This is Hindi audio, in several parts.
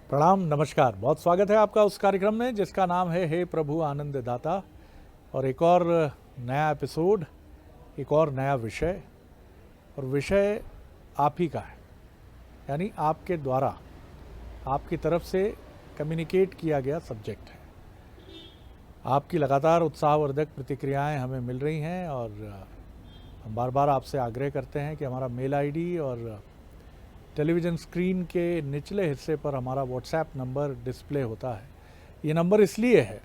प्रणाम, नमस्कार। बहुत स्वागत है आपका उस कार्यक्रम में जिसका नाम है हे प्रभु आनंद दाता। और एक और नया एपिसोड, एक और नया विषय, और विषय आप ही का है, यानी आपके द्वारा, आपकी तरफ से कम्युनिकेट किया गया सब्जेक्ट है। आपकी लगातार उत्साहवर्धक प्रतिक्रियाएं हमें मिल रही हैं और हम बार बार आपसे आग्रह करते हैं कि हमारा मेल आईडी और टेलीविज़न स्क्रीन के निचले हिस्से पर हमारा व्हाट्सएप नंबर डिस्प्ले होता है। ये नंबर इसलिए है,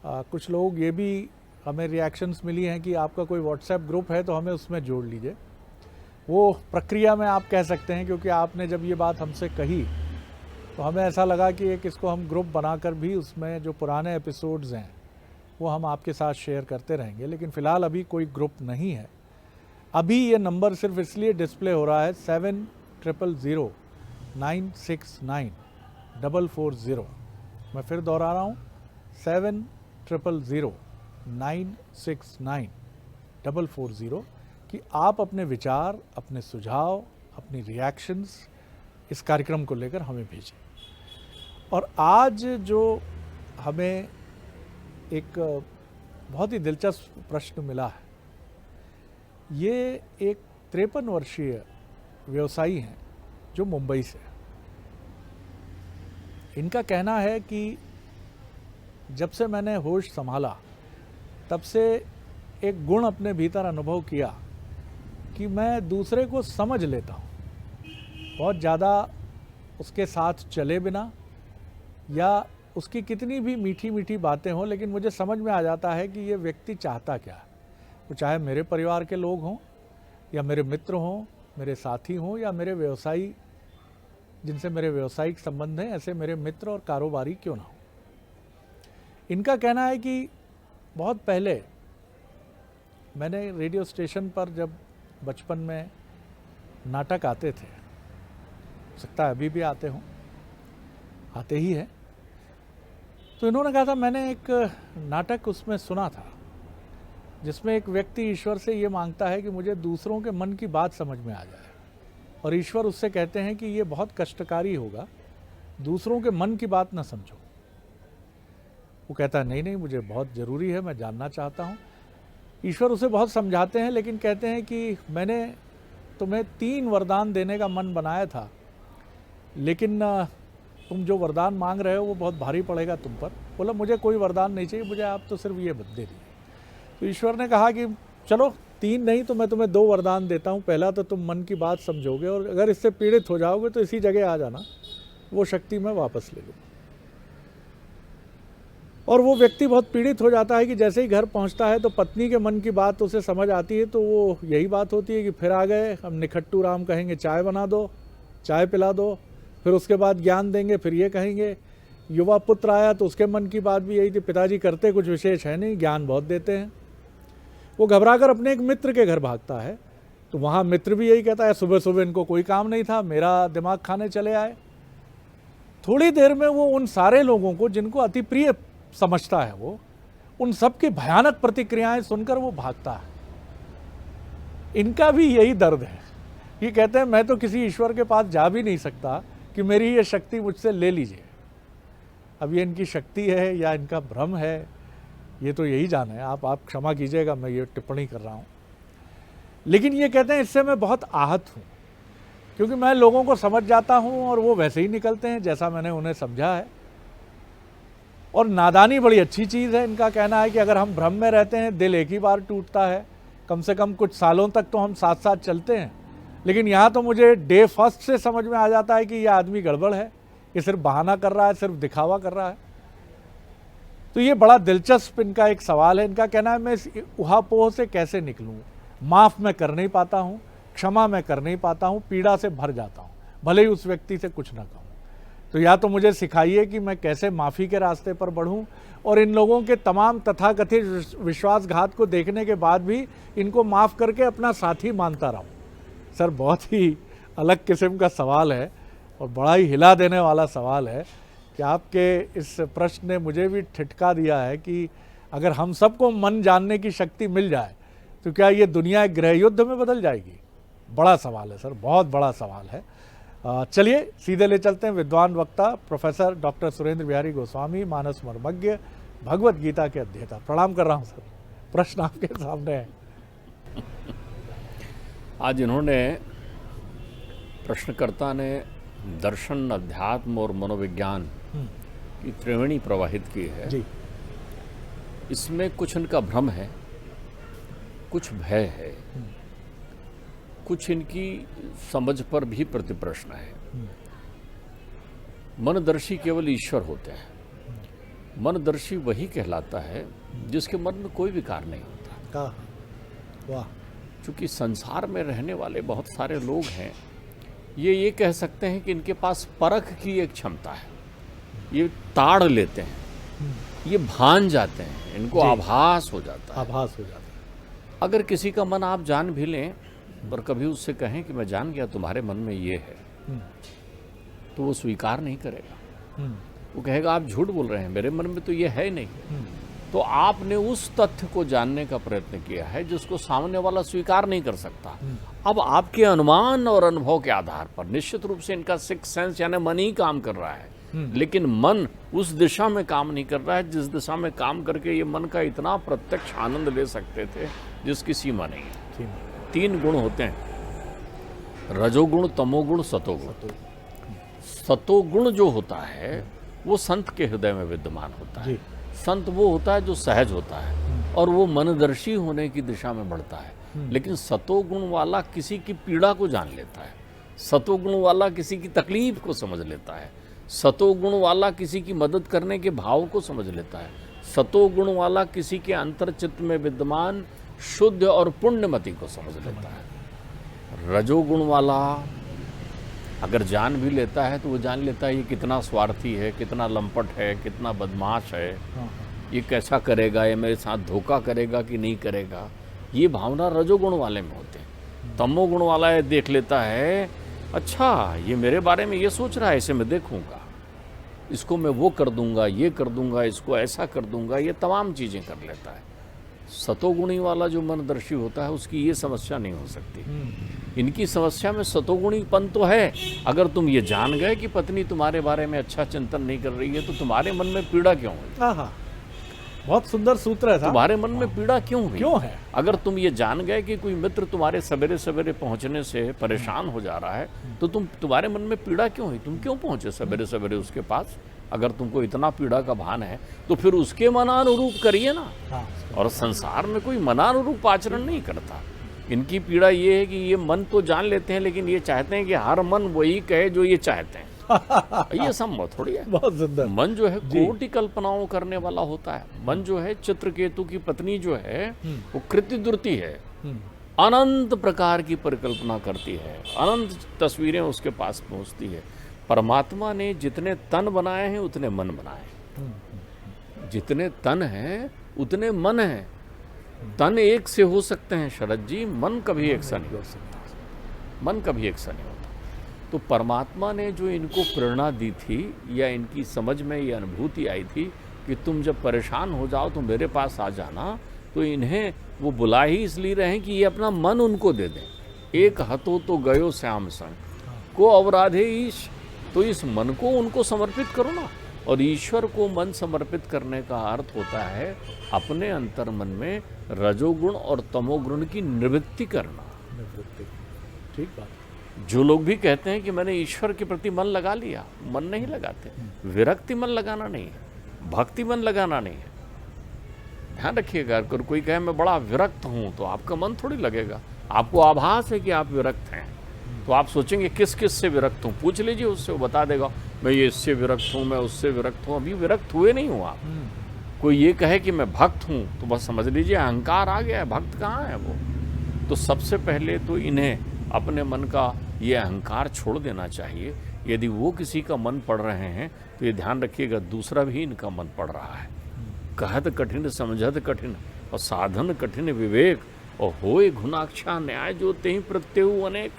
कुछ लोग ये भी हमें रिएक्शंस मिली हैं कि आपका कोई व्हाट्सएप ग्रुप है तो हमें उसमें जोड़ लीजिए। वो प्रक्रिया में आप कह सकते हैं, क्योंकि आपने जब ये बात हमसे कही तो हमें ऐसा लगा कि एक इसको हम ग्रुप बनाकर भी उसमें जो पुराने एपिसोड्स हैं वो हम आपके साथ शेयर करते रहेंगे। लेकिन फ़िलहाल अभी कोई ग्रुप नहीं है। अभी ये नंबर सिर्फ इसलिए डिस्प्ले हो रहा है 7009694440। मैं फिर दोहरा रहा हूँ 7009694440 कि आप अपने विचार, अपने सुझाव, अपनी रिएक्शंस इस कार्यक्रम को लेकर हमें भेजें। और आज जो हमें एक बहुत ही दिलचस्प प्रश्न मिला है, ये एक 53 वर्षीय व्यवसायी हैं जो मुंबई से है। इनका कहना है कि जब से मैंने होश संभाला तब से एक गुण अपने भीतर अनुभव किया कि मैं दूसरे को समझ लेता हूँ, बहुत ज़्यादा उसके साथ चले बिना या उसकी कितनी भी मीठी मीठी बातें हों, लेकिन मुझे समझ में आ जाता है कि ये व्यक्ति चाहता क्या है। वो चाहे मेरे परिवार के लोग हों या मेरे मित्र हों, मेरे साथी हों या मेरे व्यवसायी जिनसे मेरे व्यावसायिक संबंध हैं, ऐसे मेरे मित्र और कारोबारी क्यों ना हो। इनका कहना है कि बहुत पहले मैंने रेडियो स्टेशन पर जब बचपन में नाटक आते थे, हो सकता है अभी भी आते हों, आते ही हैं, तो इन्होंने कहा था मैंने एक नाटक उसमें सुना था जिसमें एक व्यक्ति ईश्वर से ये मांगता है कि मुझे दूसरों के मन की बात समझ में आ जाए, और ईश्वर उससे कहते हैं कि ये बहुत कष्टकारी होगा, दूसरों के मन की बात ना समझो। वो कहता है नहीं, मुझे बहुत ज़रूरी है, मैं जानना चाहता हूँ। ईश्वर उसे बहुत समझाते हैं, लेकिन कहते हैं कि मैंने तुम्हें 3 वरदान देने का मन बनाया था, लेकिन तुम जो वरदान मांग रहे हो वो बहुत भारी पड़ेगा तुम पर। बोला मुझे कोई वरदान नहीं चाहिए, मुझे आप तो सिर्फ ये दे दीजिए। तो ईश्वर ने कहा कि चलो 3 नहीं तो मैं तुम्हें 2 वरदान देता हूँ। पहला तो तुम मन की बात समझोगे, और अगर इससे पीड़ित हो जाओगे तो इसी जगह आ जाना, वो शक्ति मैं वापस ले लूँ। और वो व्यक्ति बहुत पीड़ित हो जाता है कि जैसे ही घर पहुँचता है तो पत्नी के मन की बात उसे समझ आती है, तो वो यही बात होती है कि फिर आ गए, हम निखट्टू राम कहेंगे चाय बना दो, चाय पिला दो, फिर उसके बाद ज्ञान देंगे, फिर ये कहेंगे। युवा पुत्र आया तो उसके मन की बात भी यही थी, पिताजी करते कुछ विशेष है नहीं, ज्ञान बहुत देते हैं। वो घबराकर अपने एक मित्र के घर भागता है, तो वहाँ मित्र भी यही कहता है सुबह सुबह इनको कोई काम नहीं था, मेरा दिमाग खाने चले आए। थोड़ी देर में वो उन सारे लोगों को जिनको अति प्रिय समझता है, वो उन सब की भयानक प्रतिक्रियाएं सुनकर वो भागता है। इनका भी यही दर्द है। ये कहते हैं मैं तो किसी ईश्वर के पास जा भी नहीं सकता कि मेरी ये शक्ति मुझसे ले लीजिए। अब ये इनकी शक्ति है या इनका भ्रम है, ये तो यही जाने। आप क्षमा कीजिएगा, मैं ये टिप्पणी कर रहा हूँ। लेकिन ये कहते हैं इससे मैं बहुत आहत हूँ, क्योंकि मैं लोगों को समझ जाता हूँ और वो वैसे ही निकलते हैं जैसा मैंने उन्हें समझा है। और नादानी बड़ी अच्छी चीज़ है। इनका कहना है कि अगर हम भ्रम में रहते हैं, दिल एक ही बार टूटता है, कम से कम कुछ सालों तक तो हम साथ साथ चलते हैं, लेकिन यहाँ तो मुझे डे फर्स्ट से समझ में आ जाता है कि ये आदमी गड़बड़ है, ये सिर्फ बहाना कर रहा है, सिर्फ दिखावा कर रहा है। तो ये बड़ा दिलचस्प इनका एक सवाल है। इनका कहना है मैं इस उहापोह से कैसे निकलूँ, माफ़ मैं कर नहीं पाता हूँ, क्षमा मैं कर नहीं पाता हूँ, पीड़ा से भर जाता हूँ, भले ही उस व्यक्ति से कुछ ना कहूँ। तो या तो मुझे सिखाइए कि मैं कैसे माफ़ी के रास्ते पर बढ़ूँ, और इन लोगों के तमाम तथाकथित विश्वासघात को देखने के बाद भी इनको माफ़ करके अपना साथी मानता रहूँ। सर, बहुत ही अलग किस्म का सवाल है और बड़ा ही हिला देने वाला सवाल है कि आपके इस प्रश्न ने मुझे भी ठिठका दिया है कि अगर हम सबको मन जानने की शक्ति मिल जाए तो क्या ये दुनिया एक गृह युद्ध में बदल जाएगी? बड़ा सवाल है सर, बहुत बड़ा सवाल है। चलिए सीधे ले चलते हैं विद्वान वक्ता प्रोफेसर डॉक्टर सुरेंद्र बिहारी गोस्वामी, मानस मर्मज्ञ, भगवत गीता के अध्येता। प्रणाम कर रहा हूँ सर। प्रश्न आपके सामने है। आज इन्होंने प्रश्नकर्ता ने दर्शन, अध्यात्म और मनोविज्ञान की त्रिवेणी प्रवाहित की है जी। इसमें कुछ इनका भ्रम है, कुछ भय है, कुछ इनकी समझ पर भी प्रतिप्रश्न है। मनदर्शी केवल ईश्वर होते हैं। मनदर्शी वही कहलाता है जिसके मन में कोई विकार नहीं होता। वाह। क्योंकि संसार में रहने वाले बहुत सारे लोग हैं, ये कह सकते हैं कि इनके पास परख की एक क्षमता है। ये ताड़ लेते हैं, ये भान जाते हैं, इनको आभास हो जाता है। आभास हो जाता है। अगर किसी का मन आप जान भी लें और कभी उससे कहें कि मैं जान गया तुम्हारे मन में ये है, तो वो स्वीकार नहीं करेगा। वो कहेगा आप झूठ बोल रहे हैं, मेरे मन में तो ये है नहीं। तो आपने उस तथ्य को जानने का प्रयत्न किया है जिसको सामने वाला स्वीकार नहीं कर सकता। अब आपके अनुमान और अनुभव के आधार पर निश्चित रूप से इनका सिक्स सेंस यानी मन ही काम कर रहा है, लेकिन मन उस दिशा में काम नहीं कर रहा है जिस दिशा में काम करके ये मन का इतना प्रत्यक्ष आनंद ले सकते थे जिसकी सीमा नहीं है। 3 गुण होते हैं, रजोगुण, तमोगुण, सतोगुण। सतोगुण जो होता है वो संत के हृदय में विद्यमान होता है। संत वो होता है जो सहज होता है और वो मनदर्शी होने की दिशा में बढ़ता है। लेकिन सतोगुण वाला किसी की पीड़ा को जान लेता है, सतोगुण वाला किसी की तकलीफ को समझ लेता है, सतोगुण वाला किसी की मदद करने के भाव को समझ लेता है, सतोगुण वाला किसी के अंतर्चित्त में विद्यमान शुद्ध और पुण्यमति को समझ लेता है। रजोगुण वाला अगर जान भी लेता है तो वो जान लेता है ये कितना स्वार्थी है, कितना लंपट है, कितना बदमाश है, ये कैसा करेगा, ये मेरे साथ धोखा करेगा कि नहीं करेगा। ये भावना रजोगुण वाले में होते हैं। तमोगुण वाला ये देख लेता है, अच्छा ये मेरे बारे में ये सोच रहा है, इसे मैं देखूंगा, इसको मैं वो कर दूंगा, ये कर दूंगा, इसको ऐसा कर दूंगा, ये तमाम चीज़ें कर लेता है। सतोगुणी वाला जो मनदर्शी होता है उसकी ये समस्या नहीं हो सकती। इनकी समस्या में सतोगुणीपन तो है। अगर तुम ये जान गए कि पत्नी तुम्हारे बारे में अच्छा चिंतन नहीं कर रही है तो तुम्हारे मन में पीड़ा क्यों है? बहुत सुंदर सूत्र है। तुम्हारे मन में पीड़ा क्यों है? अगर तुम ये जान गए कि कोई मित्र तुम्हारे सवेरे सवेरे पहुंचने से परेशान हो जा रहा है तो तुम्हारे मन में पीड़ा क्यों है? तुम क्यों पहुंचे सवेरे सवेरे उसके पास? अगर तुमको इतना पीड़ा का भान है तो फिर उसके मनानुरूप करिए ना। और संसार में कोई मनानुरूप आचरण नहीं करता। इनकी पीड़ा ये है कि ये मन तो जान लेते हैं लेकिन ये चाहते हैं कि हर मन वही कहे जो ये चाहते हैं। ये संभव थोड़ी है। बहुत सुंदर। मन जो है कोटि कल्पनाओं करने वाला होता है। मन जो है चित्रकेतु की पत्नी जो है वो कृत्यदुर्ती है, अनंत प्रकार की परिकल्पना करती है, अनंत तस्वीरें उसके पास पहुंचती है। परमात्मा ने जितने तन बनाए हैं उतने मन बनाए, जितने तन हैं उतने मन हैं। तन एक से हो सकते हैं शरद जी, मन कभी एक सा नहीं हो सकता। मन कभी एक सा नहीं होता। तो परमात्मा ने जो इनको प्रेरणा दी थी या इनकी समझ में ये अनुभूति आई थी कि तुम जब परेशान हो जाओ तो मेरे पास आ जाना, तो इन्हें वो बुला ही इसलिए रहे कि ये अपना मन उनको दे दें। एक हतो तो गयो श्याम संग को अवराधे ईश, तो इस मन को उनको समर्पित करो ना। और ईश्वर को मन समर्पित करने का अर्थ होता है अपने अंतर मन में रजोगुण और तमोगुण की निवृत्ति करना। ठीक बात। जो लोग भी कहते हैं कि मैंने ईश्वर के प्रति मन लगा लिया, मन नहीं लगाते। विरक्ति मन लगाना नहीं है, भक्ति मन लगाना नहीं है। ध्यान रखिएगा, अगर कोई कहे मैं बड़ा विरक्त हूं तो आपका मन थोड़ी लगेगा। आपको आभास है कि आप विरक्त हैं तो आप सोचेंगे किस किस से विरक्त हूँ, पूछ लीजिए उससे, वो बता देगा मैं ये इससे विरक्त हूँ, मैं उससे विरक्त हूँ। अभी विरक्त हुए नहीं हूँ आप। कोई ये कहे कि मैं भक्त हूँ तो बस समझ लीजिए अहंकार आ गया है। भक्त कहाँ है वो? तो सबसे पहले तो इन्हें अपने मन का ये अहंकार छोड़ देना चाहिए। यदि वो किसी का मन पढ़ रहे हैं तो ये ध्यान रखिएगा दूसरा भी इनका मन पढ़ रहा है। कहत कठिन समझत कठिन और साधन कठिन विवेक और होए घुनाक्षा न्याय जो ते प्रत्यु अनेक।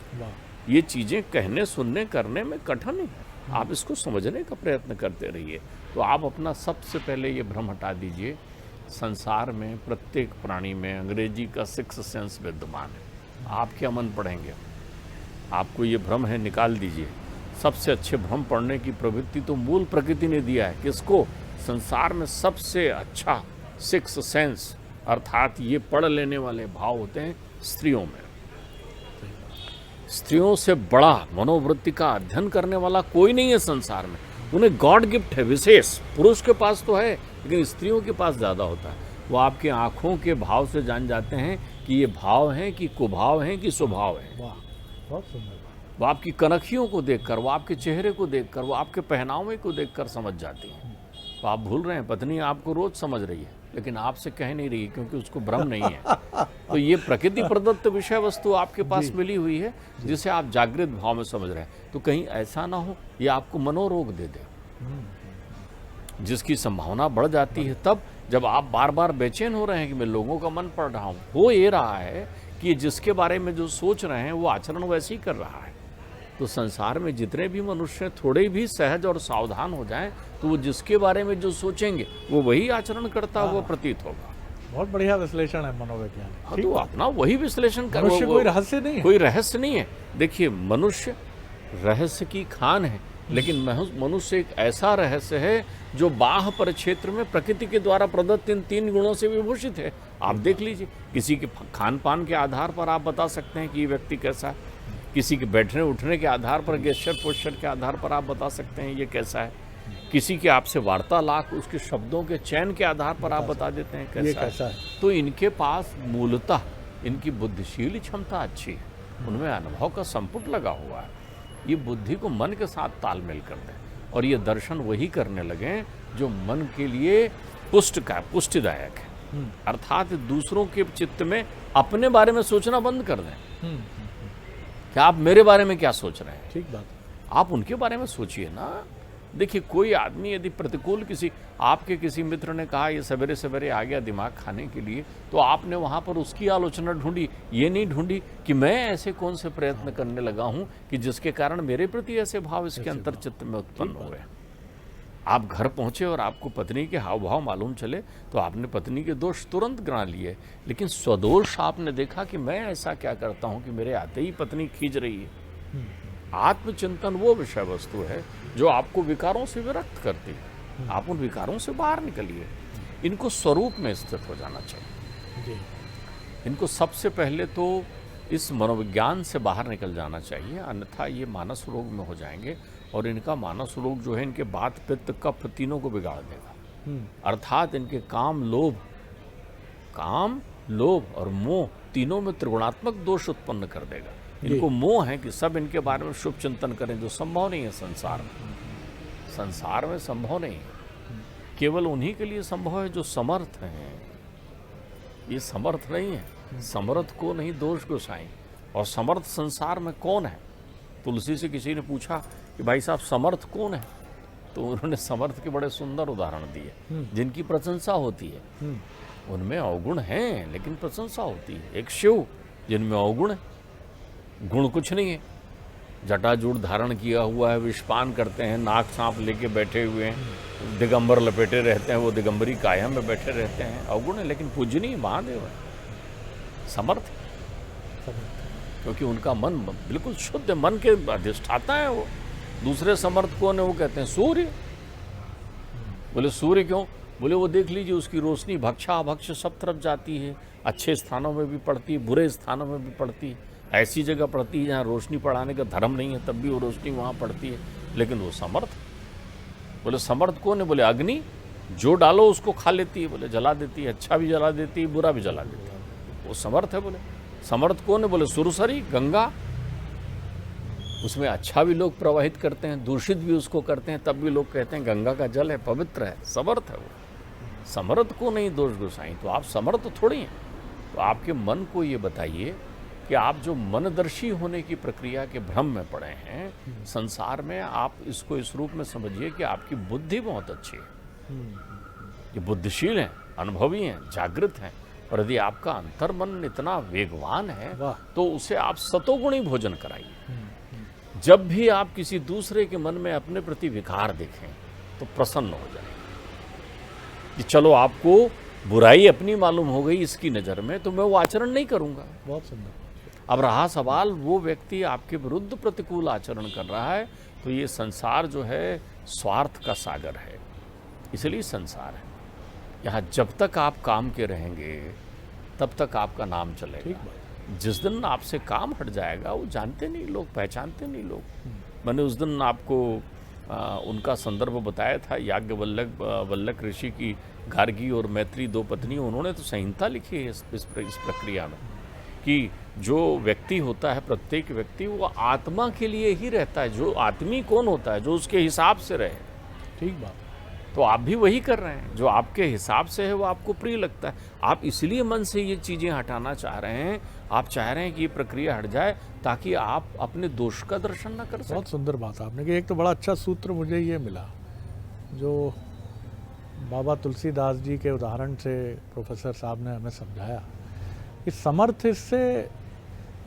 ये चीज़ें कहने सुनने करने में कठिन है। आप इसको समझने का प्रयत्न करते रहिए तो आप अपना सबसे पहले ये भ्रम हटा दीजिए। संसार में प्रत्येक प्राणी में अंग्रेजी का सिक्स सेंस विद्यमान है। आप क्या मन पढ़ेंगे? आपको ये भ्रम है, निकाल दीजिए। सबसे अच्छे भ्रम पढ़ने की प्रवृत्ति तो मूल प्रकृति ने दिया है। किसको? संसार में सबसे अच्छा सिक्स सेंस अर्थात ये पढ़ लेने वाले भाव होते हैं स्त्रियों में। स्त्रियों से बड़ा मनोवृत्ति का अध्ययन करने वाला कोई नहीं है संसार में। उन्हें गॉड गिफ्ट है विशेष। पुरुष के पास तो है लेकिन स्त्रियों के पास ज़्यादा होता है। वो आपके आँखों के भाव से जान जाते हैं कि ये भाव हैं कि कुभाव हैं कि स्वभाव हैं। वाह, बहुत सुंदर। वो आपकी कनखियों को देखकर, वो आपके चेहरे को देखकर, वो आपके पहनावे को देखकर समझ जाती हैं। तो आप भूल रहे हैं, पत्नी आपको रोज समझ रही है लेकिन आपसे कह नहीं रही क्योंकि उसको भ्रम नहीं है। तो ये प्रकृति प्रदत्त विषय वस्तु आपके पास मिली हुई है जिसे आप जागृत भाव में समझ रहे हैं। तो कहीं ऐसा ना हो ये आपको मनोरोग दे दे, जिसकी संभावना बढ़ जाती है तब जब आप बार बार बेचैन हो रहे हैं कि मैं लोगों का मन पढ़ रहा हूँ। हो ये रहा है कि जिसके बारे में जो सोच रहे हैं वो आचरण वैसे ही कर रहा है। तो संसार में जितने भी मनुष्य थोड़े भी सहज और सावधान हो जाएं तो वो जिसके बारे में जो सोचेंगे वो वही आचरण करता हुआ प्रतीत होगा। बहुत बढ़िया विश्लेषण है मनोवैज्ञानिक। हाँ, तो अपना वही विश्लेषण कर। मनुष्य कोई रहस्य नहीं है। कोई रहस्य नहीं है। देखिए, मनुष्य रहस्य की खान है लेकिन मनुष्य एक ऐसा रहस्य है जो बाह्य परिक्षेत्र में प्रकृति के द्वारा प्रदत्त इन 3 गुणों से विभूषित है। आप देख लीजिए, किसी के खान पान के आधार पर आप बता सकते हैं कि ये व्यक्ति कैसा है। किसी के बैठने उठने के आधार पर, गेस्चर पोस्चर के आधार पर आप बता सकते हैं ये कैसा है। किसी के आपसे वार्तालाप, उसके शब्दों के चयन के आधार पर आप बता देते हैं कैसा है। तो इनके पास मूलतः इनकी बुद्धिशील क्षमता अच्छी है, उनमें अनुभव का संपुट लगा हुआ है। ये बुद्धि को मन के साथ तालमेल कर दें और ये दर्शन वही करने लगे जो मन के लिए पुष्टिदायक है। अर्थात दूसरों के चित्त में अपने बारे में सोचना बंद कर दें कि आप मेरे बारे में क्या सोच रहे हैं। ठीक बात। आप उनके बारे में सोचिए ना। देखिए, कोई आदमी यदि प्रतिकूल आपके किसी मित्र ने कहा ये सवेरे सवेरे आ गया दिमाग खाने के लिए, तो आपने वहाँ पर उसकी आलोचना ढूंढी, ये नहीं ढूंढी कि मैं ऐसे कौन से प्रयत्न करने लगा हूँ कि जिसके कारण मेरे प्रति ऐसे भाव इसके अंतर चित्त में उत्पन्न हो गए। आप घर पहुँचे और आपको पत्नी के हाव भाव मालूम चले तो आपने पत्नी के दोष तुरंत गिना लिए, लेकिन स्वदोष आपने देखा कि मैं ऐसा क्या करता हूँ कि मेरे आते ही पत्नी खींच रही है। आत्मचिंतन वो विषय वस्तु है जो आपको विकारों से विरक्त करती है। आप उन विकारों से बाहर निकलिए, इनको स्वरूप में स्थित हो जाना चाहिए। इनको सबसे पहले तो इस मनोविज्ञान से बाहर निकल जाना चाहिए, अन्यथा ये मानस रोग में हो जाएंगे और इनका मानस रोग जो है इनके बात पित्त कफ तीनों को बिगाड़ देगा। अर्थात इनके काम लोभ और मोह तीनों में त्रिगुणात्मक दोष उत्पन्न कर देगा। इनको मोह है कि सब इनके बारे में शुभ चिंतन करें, जो संभव नहीं है संसार में संभव नहीं है। केवल उन्हीं के लिए संभव है जो समर्थ हैं। ये समर्थ नहीं है। समर्थ को नहीं दोष गोसाई। और समर्थ संसार में कौन है? तुलसी से किसी ने पूछा कि भाई साहब समर्थ कौन है, तो उन्होंने समर्थ के बड़े सुंदर उदाहरण दिए जिनकी प्रशंसा होती है। उनमें अवगुण हैं लेकिन प्रशंसा होती है। एक शिव जिनमें अवगुण है, गुण कुछ नहीं है। जटाजूट धारण किया हुआ है, विषपान करते हैं, नाक सांप लेके बैठे हुए हैं, दिगंबर लपेटे रहते हैं, वो दिगंबरी काया में बैठे रहते हैं। अवगुण है लेकिन पूजनीय महादेव है, समर्थ, क्योंकि उनका मन बिल्कुल शुद्ध मन के अधिष्ठाता है वो। दूसरे समर्थ कौन है? वो कहते हैं सूर्य। बोले सूर्य क्यों? बोले वो देख लीजिए उसकी रोशनी भक्षा अभक्ष सब तरफ जाती है, अच्छे स्थानों में भी पड़ती है, बुरे स्थानों में भी पड़ती है। ऐसी जगह पड़ती है जहाँ रोशनी पड़ाने का धर्म नहीं है, तब भी वो रोशनी वहाँ पड़ती है, लेकिन वो समर्थ। बोले समर्थ कौन है? बोले अग्नि, जो डालो उसको खा लेती है, बोले जला देती है, अच्छा भी जला देती है, बुरा भी जला देती है, वो समर्थ है। बोले समर्थ कौन है? बोले सुरसरी, गंगा, उसमें अच्छा भी लोग प्रवाहित करते हैं, दूषित भी उसको करते हैं, तब भी लोग कहते हैं गंगा का जल है, पवित्र है, समर्थ है वो। समर्थ को नहीं दोष गोसाई, तो आप समर्थ थोड़ी हैं। तो आपके मन को ये बताइए कि आप जो मनदर्शी होने की प्रक्रिया के भ्रम में पड़े हैं संसार में, आप इसको इस रूप में समझिए कि आपकी बुद्धि बहुत अच्छी है, ये बुद्धिशील हैं, अनुभवी हैं, जागृत हैं। और यदि आपका अंतर्मन इतना वेगवान है तो उसे आप सतोगुणी भोजन कराइए। जब भी आप किसी दूसरे के मन में अपने प्रति विकार देखें तो प्रसन्न हो जाए कि चलो आपको बुराई अपनी मालूम हो गई इसकी नज़र में, तो मैं वो आचरण नहीं करूँगा। बहुत सुंदर। अब रहा सवाल, वो व्यक्ति आपके विरुद्ध प्रतिकूल आचरण कर रहा है तो ये संसार जो है स्वार्थ का सागर है, इसलिए संसार है। यहाँ जब तक आप काम के रहेंगे तब तक आपका नाम चलेगा। जिस दिन आपसे काम हट जाएगा वो जानते नहीं लोग, पहचानते नहीं लोग। मैंने उस दिन आपको उनका संदर्भ बताया था, याज्ञवल्क्य ऋषि की गार्गी और मैत्री दो पत्नी, उन्होंने तो संहिता लिखी है इस प्रक्रिया में कि जो व्यक्ति होता है, प्रत्येक व्यक्ति वो आत्मा के लिए ही रहता है। जो आत्मी कौन होता है? जो उसके हिसाब से रहे। ठीक बात। तो आप भी वही कर रहे हैं, जो आपके हिसाब से है वो आपको प्रिय लगता है। आप इसलिए मन से ये चीज़ें हटाना चाह रहे हैं, आप चाह रहे हैं कि ये प्रक्रिया हट जाए ताकि आप अपने दोष का दर्शन न कर सकें। बहुत सुंदर बात आपने कि एक तो बड़ा अच्छा सूत्र मुझे ये मिला जो बाबा तुलसीदास जी के उदाहरण से प्रोफेसर साहब ने हमें समझाया कि समर्थ इससे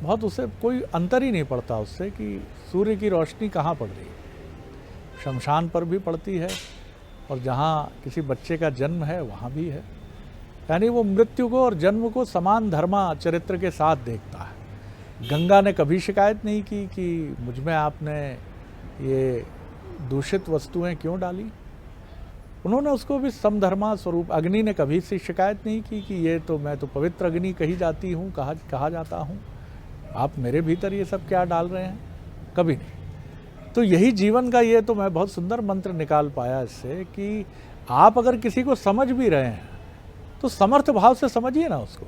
बहुत, उसे कोई अंतर ही नहीं पड़ता उससे कि सूर्य की रोशनी कहाँ पड़ रही है। शमशान पर भी पड़ती है और जहाँ किसी बच्चे का जन्म है वहाँ भी है। यानी वो मृत्यु को और जन्म को समान धर्मा चरित्र के साथ देखता है। गंगा ने कभी शिकायत नहीं की कि मुझ में आपने ये दूषित वस्तुएं क्यों डाली। उन्होंने उसको भी समधर्मा स्वरूप। अग्नि ने कभी से शिकायत नहीं की कि ये तो मैं तो पवित्र अग्नि कही जाती हूँ, कहा जाता हूँ, आप मेरे भीतर ये सब क्या डाल रहे हैं, कभी नहीं। तो यही जीवन का, ये तो मैं बहुत सुंदर मंत्र निकाल पाया इससे कि आप अगर किसी को समझ भी रहे हैं तो समर्थ भाव से समझिए ना उसको।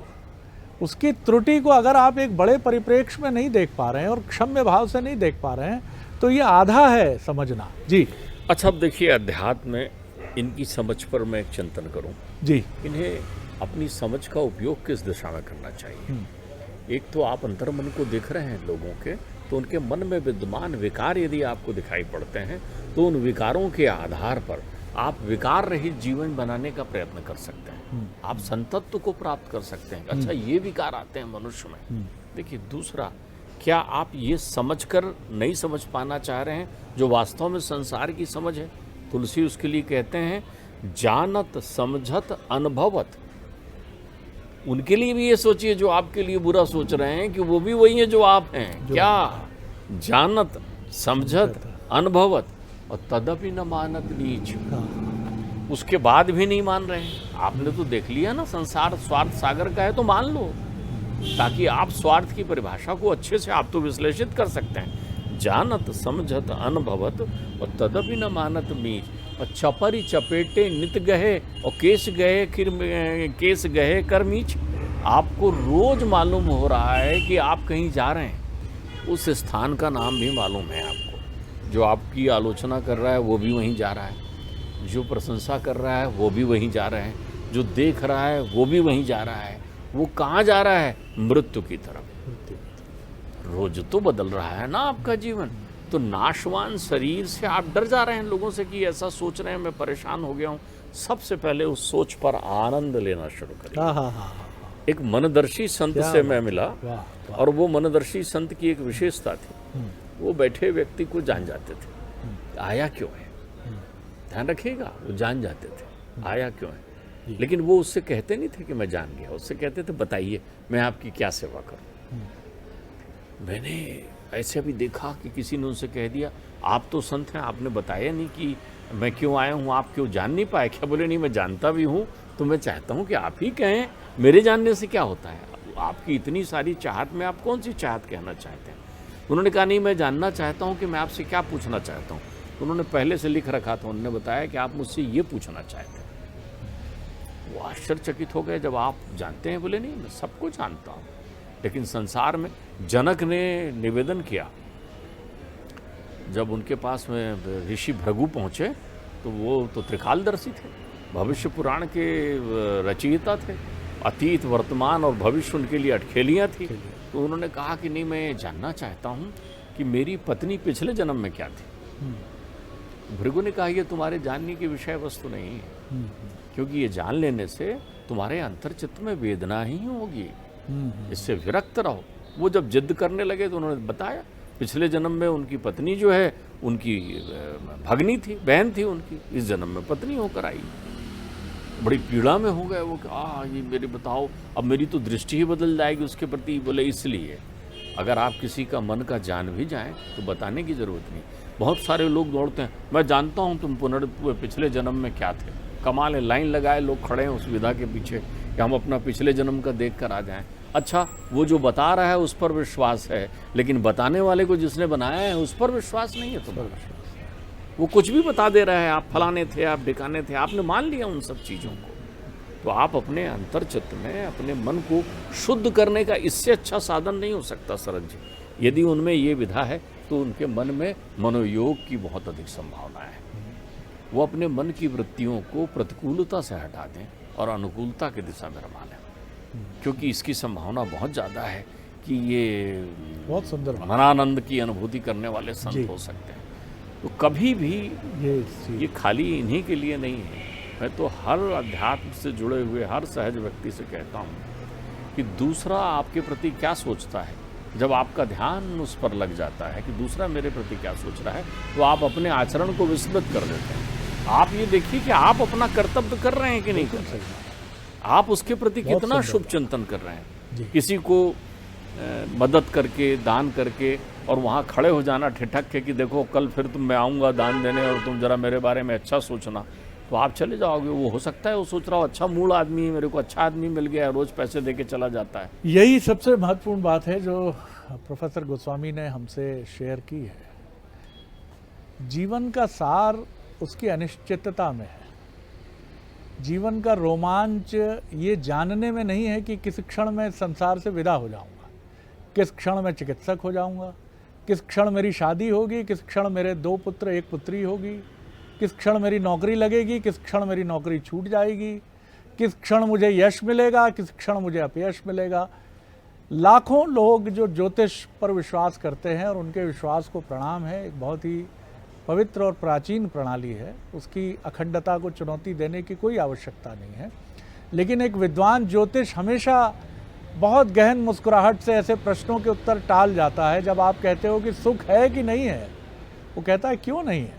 उसकी त्रुटि को अगर आप एक बड़े परिप्रेक्ष्य में नहीं देख पा रहे हैं और क्षम्य भाव से नहीं देख पा रहे हैं तो ये आधा है समझना। जी अच्छा, अब देखिए अध्यात्म में इनकी समझ पर मैं एक चिंतन करूं जी। इन्हें अपनी समझ का उपयोग किस दिशा में करना चाहिए। एक तो आप अंतर्मन को देख रहे हैं लोगों के, तो उनके मन में विद्यमान विकार यदि आपको दिखाई पड़ते हैं तो उन विकारों के आधार पर आप विकार रहित जीवन बनाने का प्रयत्न कर सकते हैं। आप संतत्व को प्राप्त कर सकते हैं। अच्छा, ये विकार आते हैं मनुष्य में। देखिए दूसरा, क्या आप ये समझकर नहीं समझ पाना चाह रहे हैं जो वास्तव में संसार की समझ है? तुलसी उसके लिए कहते हैं जानत समझत अनुभवत। उनके लिए भी ये सोचिए जो आपके लिए बुरा सोच रहे हैं कि वो भी वही है जो आप हैं। क्या जानत समझत अनुभवत और तदपि न मानत नीच। उसके बाद भी नहीं मान रहे हैं। आपने तो देख लिया ना, संसार स्वार्थ सागर का है तो मान लो, ताकि आप स्वार्थ की परिभाषा को अच्छे से आप तो विश्लेषित कर सकते हैं। जानत समझत अनुभवत और तदपि न मानत मीच। और चपरी चपेटे नित गहे और केस गहे कर मीच। आपको रोज मालूम हो रहा है कि आप कहीं जा रहे हैं, उस स्थान का नाम भी मालूम है आपको। जो आपकी आलोचना कर रहा है वो भी वहीं जा रहा है, जो प्रशंसा कर रहा है वो भी वहीं जा रहा है, जो देख रहा है वो भी वहीं जा रहा है। वो कहाँ जा रहा है? मृत्यु की तरफ। रोज तो बदल रहा है ना आपका जीवन। तो नाशवान शरीर से आप डर जा रहे हैं लोगों से कि ऐसा सोच रहे हैं, मैं परेशान हो गया हूँ। सबसे पहले उस सोच पर आनंद लेना शुरू करिए। एक मनदर्शी संत से मैं मिला और वो मनदर्शी संत की एक विशेषता थी, वो बैठे व्यक्ति को जान जाते थे आया क्यों है। ध्यान रखिएगा, वो जान जाते थे आया क्यों है। लेकिन वो उससे कहते नहीं थे कि मैं जान गया, उससे कहते थे बताइए मैं आपकी क्या सेवा करूं। मैंने ऐसे भी देखा कि किसी ने उनसे कह दिया आप तो संत हैं, आपने बताया नहीं कि मैं क्यों आया हूँ, आप क्यों जान नहीं पाए क्या? बोले नहीं, मैं जानता भी हूँ तो मैं चाहता हूँ कि आप ही कहें, मेरे जानने से क्या होता है। आपकी इतनी सारी चाहत में आप कौन सी चाहत कहना चाहते हैं? उन्होंने कहा नहीं, मैं जानना चाहता हूँ कि मैं आपसे क्या पूछना चाहता हूँ। उन्होंने पहले से लिख रखा था, उन्होंने बताया कि आप मुझसे ये पूछना चाहते हैं। वो आश्चर्यचकित हो गए जब आप जानते हैं। बोले नहीं, मैं सबको जानता हूँ। लेकिन संसार में जनक ने निवेदन किया, जब उनके पास में ऋषि भृगु पहुँचे तो वो तो त्रिकालदर्शी थे, भविष्य पुराण के रचयिता थे। अतीत वर्तमान और भविष्य उनके लिए अटखेलियाँ थी। तो उन्होंने कहा कि नहीं, मैं जानना चाहता हूँ कि मेरी पत्नी पिछले जन्म में क्या थी। भृगु ने कहा ये तुम्हारे जानने की विषय वस्तु नहीं है, क्योंकि ये जान लेने से तुम्हारे अंतर्चित्त में वेदना ही होगी, इससे विरक्त रहो। वो जब जिद करने लगे तो उन्होंने बताया पिछले जन्म में उनकी पत्नी जो है उनकी भगनी थी, बहन थी उनकी, इस जन्म में पत्नी होकर आई। बड़ी पीड़ा में हो गए वो कि ये मेरे बताओ, अब मेरी तो दृष्टि ही बदल जाएगी उसके प्रति। बोले इसलिए अगर आप किसी का मन का जान भी जाएं तो बताने की ज़रूरत नहीं। बहुत सारे लोग दौड़ते हैं, मैं जानता हूं तुम पिछले जन्म में क्या थे। कमाल है, लाइन लगाए लोग खड़े हैं उस विधा के पीछे कि हम अपना पिछले जन्म का देख कर आ जाएं। अच्छा, वो जो बता रहा है उस पर विश्वास है, लेकिन बताने वाले को जिसने बनाया है उस पर विश्वास नहीं है तुम्हारा। वो कुछ भी बता दे रहा है, आप फलाने थे, आप ढिकाने थे, आपने मान लिया उन सब चीज़ों को। तो आप अपने अंतर्चित्त में अपने मन को शुद्ध करने का इससे अच्छा साधन नहीं हो सकता शरद जी। यदि उनमें ये विधा है तो उनके मन में मनोयोग की बहुत अधिक संभावना है। वो अपने मन की वृत्तियों को प्रतिकूलता से हटा दें और अनुकूलता की दिशा में रमा लें, क्योंकि इसकी संभावना बहुत ज़्यादा है कि ये बहुत सुंदर मनानंद की अनुभूति करने वाले संत हो सकते हैं। तो कभी भी ये खाली इन्हीं के लिए नहीं है। मैं तो हर अध्यात्म से जुड़े हुए हर सहज व्यक्ति से कहता हूँ कि दूसरा आपके प्रति क्या सोचता है, जब आपका ध्यान उस पर लग जाता है कि दूसरा मेरे प्रति क्या सोच रहा है, तो आप अपने आचरण को विस्मृत कर देते हैं। आप ये देखिए कि आप अपना कर्तव्य कर रहे हैं कि नहीं कर रहे हैं, आप उसके प्रति कितना शुभ चिंतन कर रहे हैं। किसी को मदद करके, दान करके, और वहाँ खड़े हो जाना ठिठक के कि देखो कल फिर मैं आऊँगा दान देने और तुम जरा मेरे बारे में अच्छा सोचना, तो आप चले जाओगे। वो हो सकता है वो सोच रहा हो अच्छा मूल आदमी है, मेरे को अच्छा आदमी मिल गया है, रोज़ पैसे दे के चला जाता है। यही सबसे महत्वपूर्ण बात है जो प्रोफेसर गोस्वामी ने हमसे शेयर की है। जीवन का सार उसकी अनिश्चितता में है। जीवन का रोमांच ये जानने में नहीं है कि किस क्षण मैं संसार से विदा हो जाऊंगा, किस क्षण मैं चिकित्सक हो जाऊंगा, किस क्षण मेरी शादी होगी, किस क्षण मेरे 2 पुत्र 1 पुत्री होगी, किस क्षण मेरी नौकरी लगेगी, किस क्षण मेरी नौकरी छूट जाएगी, किस क्षण मुझे यश मिलेगा, किस क्षण मुझे अपयश मिलेगा। लाखों लोग जो ज्योतिष पर विश्वास करते हैं और उनके विश्वास को प्रणाम है, एक बहुत ही पवित्र और प्राचीन प्रणाली है, उसकी अखंडता को चुनौती देने की कोई आवश्यकता नहीं है। लेकिन एक विद्वान ज्योतिष हमेशा बहुत गहन मुस्कुराहट से ऐसे प्रश्नों के उत्तर टाल जाता है। जब आप कहते हो कि सुख है कि नहीं है, वो कहता है क्यों नहीं है।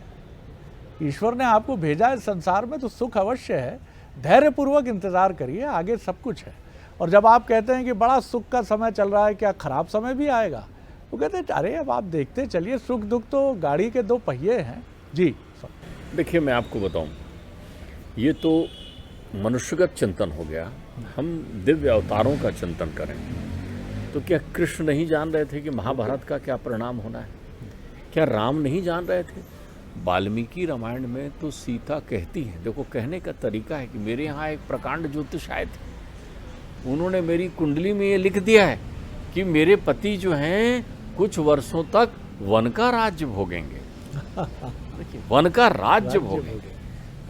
ईश्वर ने आपको भेजा है संसार में तो सुख अवश्य है, धैर्यपूर्वक इंतज़ार करिए, आगे सब कुछ है। और जब आप कहते हैं कि बड़ा सुख का समय चल रहा है, क्या खराब समय भी आएगा, वो कहते हैं अरे अब आप देखते चलिए, सुख दुख तो गाड़ी के 2 पहिए हैं। जी देखिए, मैं आपको बताऊं, ये तो मनुष्यगत चिंतन हो गया। हम दिव्य अवतारों का चिंतन करें तो क्या कृष्ण नहीं जान रहे थे कि महाभारत का क्या परिणाम होना है? क्या राम नहीं जान रहे थे? वाल्मीकि रामायण में तो सीता कहती है, देखो कहने का तरीका है कि मेरे यहाँ एक प्रकांड ज्योतिष आए थे, उन्होंने मेरी कुंडली में ये लिख दिया है कि मेरे पति जो हैं कुछ वर्षों तक वन का राज्य भोगेंगे। देखिए, वन का राज्य भोगेंगे।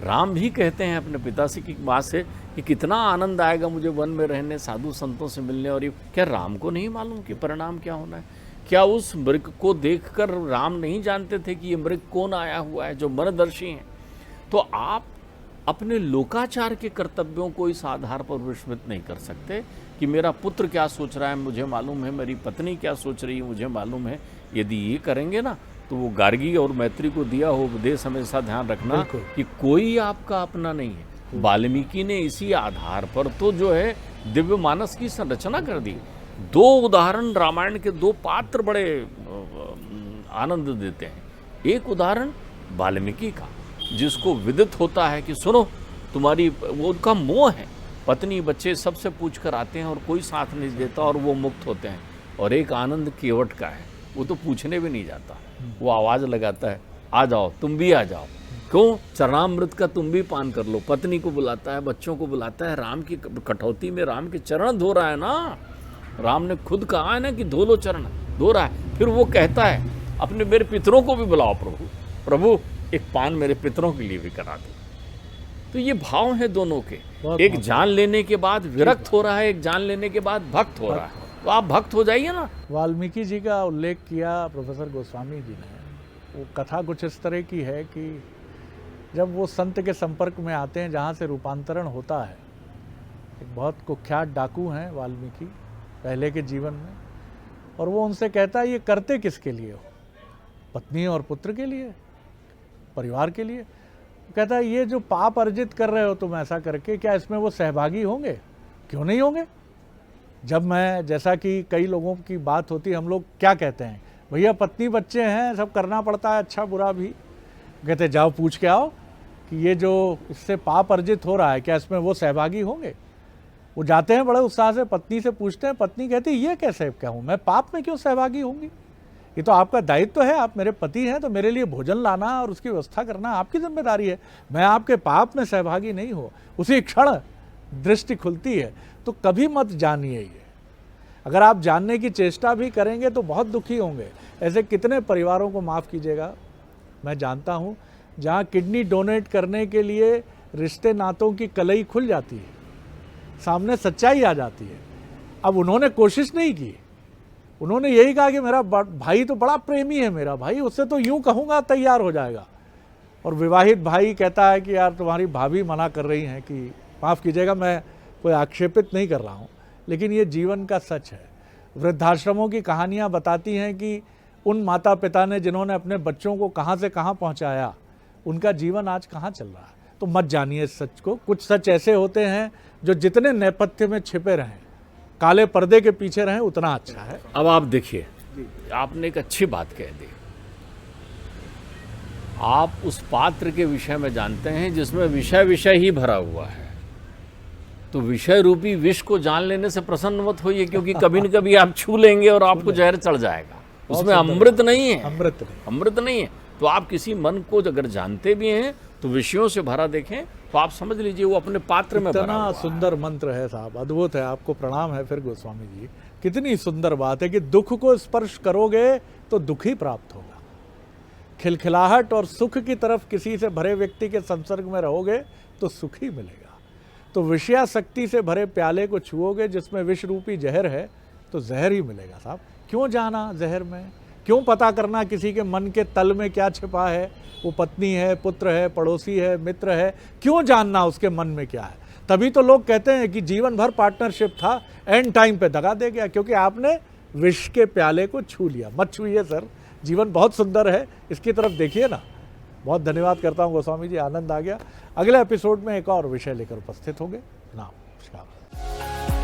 राम भी कहते हैं अपने पिता से कि माँ से कि कितना आनंद आएगा मुझे वन में रहने, साधु संतों से मिलने। और ये क्या राम को नहीं मालूम कि परिणाम क्या होना है? क्या उस मृग को देखकर राम नहीं जानते थे कि ये मृग कौन आया हुआ है, जो मनदर्शी हैं? तो आप अपने लोकाचार के कर्तव्यों को इस आधार पर विस्मृत नहीं कर सकते कि मेरा पुत्र क्या सोच रहा है मुझे मालूम है, मेरी पत्नी क्या सोच रही है मुझे मालूम है। यदि ये करेंगे ना तो वो गार्गी और मैत्री को दिया हो उपदेश हमेशा ध्यान रखना कि कोई आपका अपना नहीं है। वाल्मीकि ने इसी आधार पर तो जो है दिव्य मानस की संरचना कर दी। 2 उदाहरण रामायण के 2 पात्र बड़े आनंद देते हैं। एक उदाहरण वाल्मीकि का, जिसको विदित होता है कि सुनो तुम्हारी, वो उनका मोह है, पत्नी बच्चे सबसे पूछ कर आते हैं और कोई साथ नहीं देता और वो मुक्त होते हैं। और एक आनंद केवट का है, वो तो पूछने भी नहीं जाता, वो आवाज़ लगाता है आ जाओ तुम भी आ जाओ, क्यों चरणामृत का तुम भी पान कर लो। पत्नी को बुलाता है, बच्चों को बुलाता है, राम की कठौती में राम के चरण धो रहा है ना, राम ने खुद कहा है ना कि धो लो चरण, धो रहा है। फिर वो कहता है अपने मेरे पितरों को भी बुलाओ प्रभु, प्रभु एक पान मेरे पितरों के लिए भी करा दो। तो ये भाव है दोनों के, एक जान लेने के बाद विरक्त हो रहा है, एक जान लेने के बाद भक्त हो रहा है। तो आप भक्त हो जाइए ना। वाल्मीकि जी का उल्लेख किया प्रोफेसर गोस्वामी जी ने, वो कथा कुछ इस तरह की है कि जब वो संत के संपर्क में आते हैं जहाँ से रूपांतरण होता है, एक बहुत कुख्यात डाकू हैं वाल्मीकि पहले के जीवन में, और वो उनसे कहता है ये करते किसके लिए हो? पत्नी और पुत्र के लिए, परिवार के लिए। कहता है ये जो पाप अर्जित कर रहे हो तुम ऐसा करके, क्या इसमें वो सहभागी होंगे? क्यों नहीं होंगे? जब मैं, जैसा कि कई लोगों की बात होती है, हम लोग क्या कहते हैं, भैया पत्नी बच्चे हैं, सब करना पड़ता है, अच्छा बुरा भी। कहते जाओ पूछ के आओ कि ये जो इससे पाप अर्जित हो रहा है, क्या इसमें वो सहभागी होंगे। वो जाते हैं बड़े उत्साह से, पत्नी से पूछते हैं, पत्नी कहती ये कैसे क्या हूँ मैं, पाप में क्यों सहभागी होंगी, ये तो आपका दायित्व है, आप मेरे पति हैं, तो मेरे लिए भोजन लाना और उसकी व्यवस्था करना आपकी जिम्मेदारी है, मैं आपके पाप में सहभागी नहीं हो। उसी क्षण दृष्टि खुलती है। तो कभी मत जानिए ये, अगर आप जानने की चेष्टा भी करेंगे तो बहुत दुखी होंगे। ऐसे कितने परिवारों को, माफ़ कीजिएगा, मैं जानता हूँ जहाँ किडनी डोनेट करने के लिए रिश्ते नातों की कलई खुल जाती है, सामने सच्चाई आ जाती है। अब उन्होंने कोशिश नहीं की, उन्होंने यही कहा कि मेरा भाई तो बड़ा प्रेमी है, मेरा भाई, उससे तो यूं कहूँगा तैयार हो जाएगा। और विवाहित भाई कहता है कि यार तुम्हारी भाभी मना कर रही हैं, कि माफ़ कीजिएगा मैं कोई आक्षेपित नहीं कर रहा हूँ, लेकिन ये जीवन का सच है। वृद्धाश्रमों की कहानियाँ बताती हैं कि उन माता पिता ने जिन्होंने अपने बच्चों को कहाँ से कहाँ पहुँचाया, उनका जीवन आज कहाँ चल रहा है। तो मत जानिए इस सच को। कुछ सच ऐसे होते हैं जो जितने नेपथ्य में छिपे रहें, काले पर्दे के पीछे रहें, उतना अच्छा है। अब आप देखिए, आपने एक अच्छी बात कह दी। आप उस पात्र के विषय में जानते हैं जिसमें विषय ही भरा हुआ है, तो विषय रूपी विष को जान लेने से प्रसन्न मत होइए, क्योंकि कभी न कभी आप छू लेंगे और आपको जहर चढ़ जाएगा। उसमें अमृत नहीं है, अमृत नहीं है। तो आप किसी मन को अगर जानते भी हैं तो विषयों से भरा देखें, तो आप समझ लीजिए वो अपने पात्र में भरा हुआ है। इतना सुंदर मंत्र है साहब, अद्भुत है। आपको प्रणाम है फिर गोस्वामी जी। कितनी सुंदर बात है कि दुख को स्पर्श करोगे तो दुख ही प्राप्त होगा। खिलखिलाहट और सुख की तरफ किसी से भरे व्यक्ति के संसर्ग में रहोगे तो सुख ही मिलेगा। तो विषयासक्ति से भरे प्याले को छुओगे जिसमें विष रूपी जहर है, तो जहर ही मिलेगा साहब। क्यों जाना जहर में, क्यों पता करना किसी के मन के तल में क्या छिपा है, वो पत्नी है, पुत्र है, पड़ोसी है, मित्र है, क्यों जानना उसके मन में क्या है। तभी तो लोग कहते हैं कि जीवन भर पार्टनरशिप था, एंड टाइम पे दगा दे गया, क्योंकि आपने विष के प्याले को छू लिया। मत छूइए सर, जीवन बहुत सुंदर है, इसकी तरफ देखिए ना। बहुत धन्यवाद करता हूँ गोस्वामी जी, आनंद आ गया। अगले एपिसोड में एक और विषय लेकर उपस्थित होंगे। नमस्कार।